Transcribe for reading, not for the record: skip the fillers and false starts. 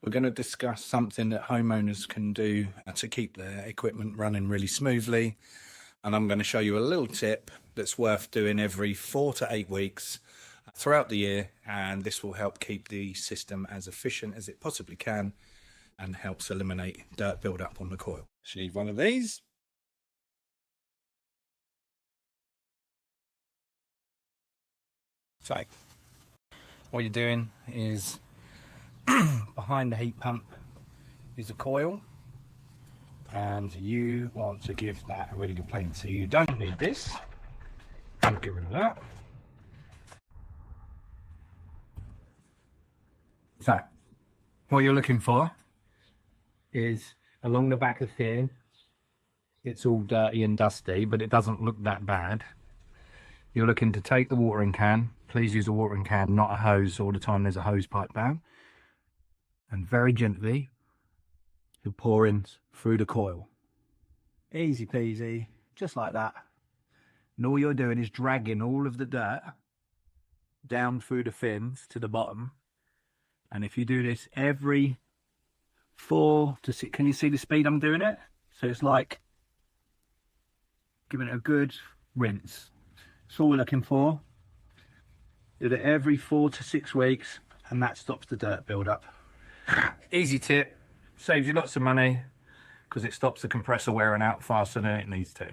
We're going to discuss something that homeowners can do to keep their equipment running really smoothly. And I'm going to show you a little tip that's worth doing every 4 to 8 weeks throughout the year. And this will help keep the system as efficient as it possibly can and helps eliminate dirt buildup on the coil. So you need one of these. So what you're doing is behind the heat pump is a coil, and you want to give that a really good clean. So you don't need this. I'll get rid of that. So what you're looking for is along the back of here. It's all dirty and dusty, but it doesn't look that bad. You're looking to take the watering can. Please use a watering can, not a hose. All the time there's a hose pipe down. And very gently, you're pouring through the coil. Easy peasy, just like that. And all you're doing is dragging all of the dirt down through the fins to the bottom. And if you do this every 4 to 6, can you see the speed I'm doing it? So it's like giving it a good rinse. That's all we're looking for. Do it every 4 to 6 weeks, and that stops the dirt buildup. Easy tip, saves you lots of money because it stops the compressor wearing out faster than it needs to.